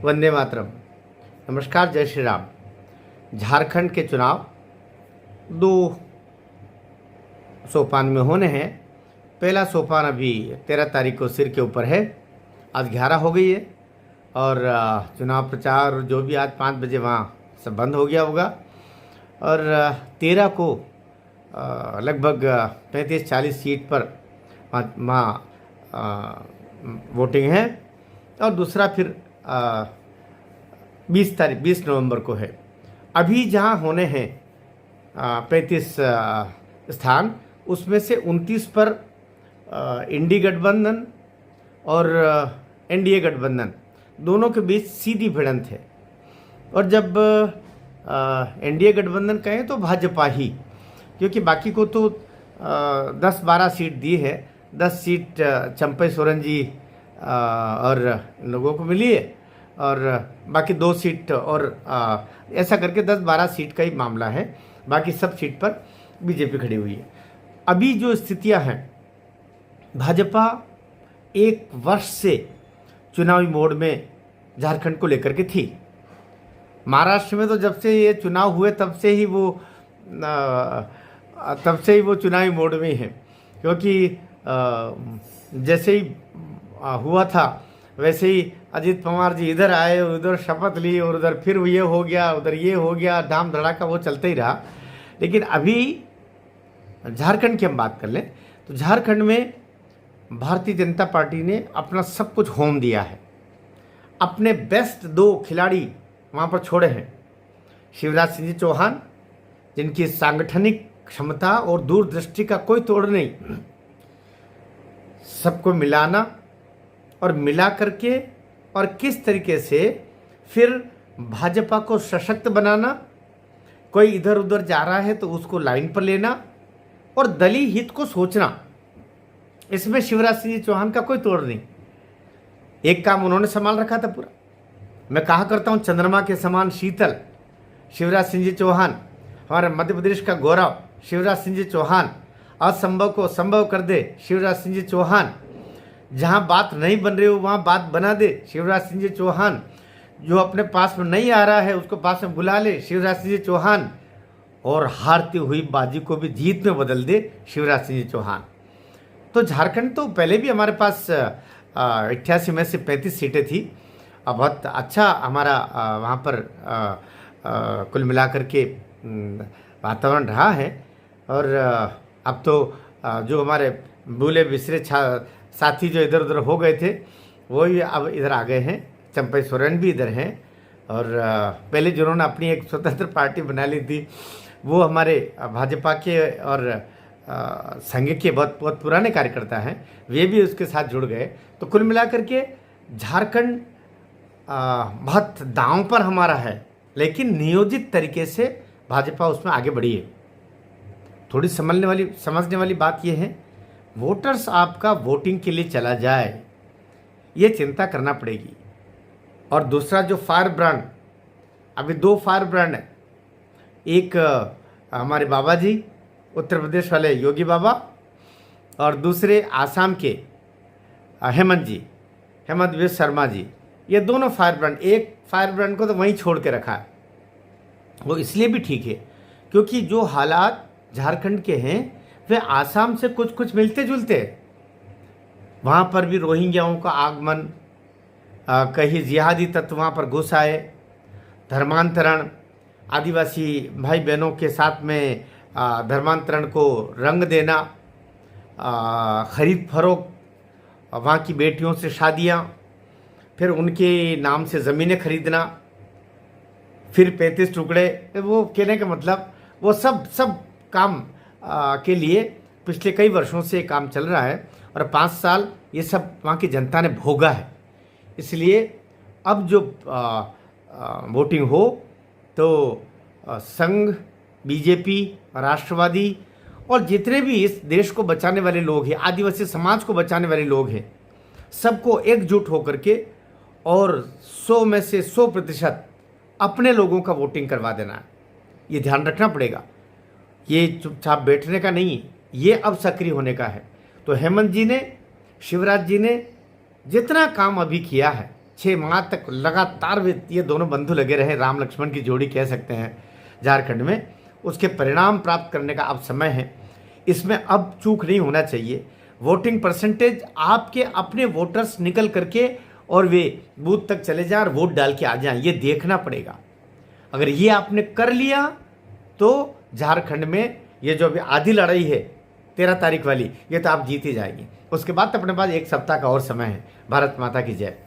वंदे मातरम। नमस्कार, जय श्री राम। झारखंड के चुनाव 2 सोपान में होने हैं। पहला सोपान अभी 13 तारीख को सिर के ऊपर है। आज 11 हो गई है और चुनाव प्रचार जो भी आज 5 बजे वहाँ सब बंद हो गया होगा। और 13 को लगभग 35-40 सीट पर वहाँ वोटिंग है और दूसरा फिर 20 नवंबर को है। अभी जहाँ होने हैं 35 स्थान, उसमें से 29 पर इंडी गठबंधन और एनडीए गठबंधन दोनों के बीच सीधी भिड़ंत है। और जब एनडीए गठबंधन कहें तो भाजपा ही, क्योंकि बाकी को तो 10-12 सीट दी है। 10 सीट चंपई सोरेन जी और लोगों को मिली है और बाकी 2 सीट और ऐसा करके 10-12 सीट का ही मामला है। बाकी सब सीट पर बीजेपी खड़ी हुई है। अभी जो स्थितियां हैं, भाजपा 1 वर्ष से चुनावी मोड में झारखंड को लेकर के थी। महाराष्ट्र में तो जब से ये चुनाव हुए तब से ही वो चुनावी मोड में है, क्योंकि जैसे ही हुआ था वैसे ही अजीत पवार जी इधर आए, उधर शपथ ली और उधर फिर ये हो गया, उधर ये हो गया, धाम धड़ाका वो चलता ही रहा। लेकिन अभी झारखंड की हम बात कर लें तो झारखंड में भारतीय जनता पार्टी ने अपना सब कुछ होम दिया है। अपने बेस्ट 2 खिलाड़ी वहाँ पर छोड़े हैं। शिवराज सिंह जी चौहान, जिनकी सांगठनिक क्षमता और दूरदृष्टि का कोई तोड़ नहीं, सबको मिलाना और मिला करके और किस तरीके से फिर भाजपा को सशक्त बनाना, कोई इधर उधर जा रहा है तो उसको लाइन पर लेना और दलीय हित को सोचना, इसमें शिवराज सिंह चौहान का कोई तोड़ नहीं। एक काम उन्होंने संभाल रखा था पूरा। मैं कहा करता हूँ चंद्रमा के समान शीतल शिवराज सिंह चौहान, हमारे मध्य प्रदेश का गौरव शिवराज सिंह चौहान, असंभव को संभव कर दे शिवराज सिंह चौहान, जहाँ बात नहीं बन रही हो वहाँ बात बना दे शिवराज सिंह चौहान, जो अपने पास में नहीं आ रहा है उसको पास में बुला ले शिवराज सिंह चौहान, और हारती हुई बाजी को भी जीत में बदल दे शिवराज सिंह चौहान। तो झारखंड तो पहले भी हमारे पास 88 में से 35 सीटें थी। अब बहुत अच्छा हमारा वहाँ पर कुल मिलाकर के वातावरण रहा है। और अब तो जो हमारे भूले बिसरे साथी जो इधर उधर हो गए थे वो ही अब इधर आ गए हैं। चंपई सोरेन भी इधर हैं और पहले जिन्होंने अपनी एक स्वतंत्र पार्टी बना ली थी वो हमारे भाजपा के और संघ के बहुत बहुत पुराने कार्यकर्ता हैं, वे भी उसके साथ जुड़ गए। तो कुल मिलाकर के झारखंड बहुत दांव पर हमारा है, लेकिन नियोजित तरीके से भाजपा उसमें आगे बढ़ी है। थोड़ी समझने वाली बात यह है, वोटर्स आपका वोटिंग के लिए चला जाए, ये चिंता करना पड़ेगी। और दूसरा जो फायर ब्रांड, अभी 2 फायर ब्रांड है। एक हमारे बाबा जी उत्तर प्रदेश वाले योगी बाबा और दूसरे आसाम के हेमंत विश्व शर्मा जी। ये दोनों फायर ब्रांड, एक फायर ब्रांड को तो वहीं छोड़ के रखा है। वो इसलिए भी ठीक है क्योंकि जो हालात झारखंड के हैं वे आसाम से कुछ मिलते जुलते। वहाँ पर भी रोहिंग्याओं का आगमन, कहीं जिहादी तत्व वहाँ पर घुस आए, धर्मांतरण, आदिवासी भाई बहनों के साथ में धर्मांतरण को रंग देना, खरीद फरोख्त, वहाँ की बेटियों से शादियाँ, फिर उनके नाम से ज़मीनें खरीदना, फिर 35 टुकड़े। वो कहने का मतलब वो सब काम के लिए पिछले कई वर्षों से काम चल रहा है और 5 साल ये सब वहाँ की जनता ने भोगा है। इसलिए अब जो वोटिंग हो तो संघ, बीजेपी, राष्ट्रवादी और जितने भी इस देश को बचाने वाले लोग हैं, आदिवासी समाज को बचाने वाले लोग हैं, सबको एकजुट होकर के और 100 में से 100% अपने लोगों का वोटिंग करवा देना है। ये ध्यान रखना पड़ेगा। ये चुपचाप बैठने का नहीं है, ये अब सक्रिय होने का है। तो हेमंत जी ने, शिवराज जी ने जितना काम अभी किया है 6 माह तक लगातार ये दोनों बंधु लगे रहे, राम लक्ष्मण की जोड़ी कह सकते हैं झारखंड में, उसके परिणाम प्राप्त करने का अब समय है। इसमें अब चूक नहीं होना चाहिए। वोटिंग परसेंटेज आपके अपने वोटर्स निकल करके और वे बूथ तक चले जाएं और वोट डाल के आ जाएं, ये देखना पड़ेगा। अगर ये आपने कर लिया तो झारखंड में ये जो अभी आधी लड़ाई है 13 तारीख वाली, ये तो आप जीत ही जाएगी। उसके बाद तो अपने पास 1 सप्ताह का और समय है। भारत माता की जय।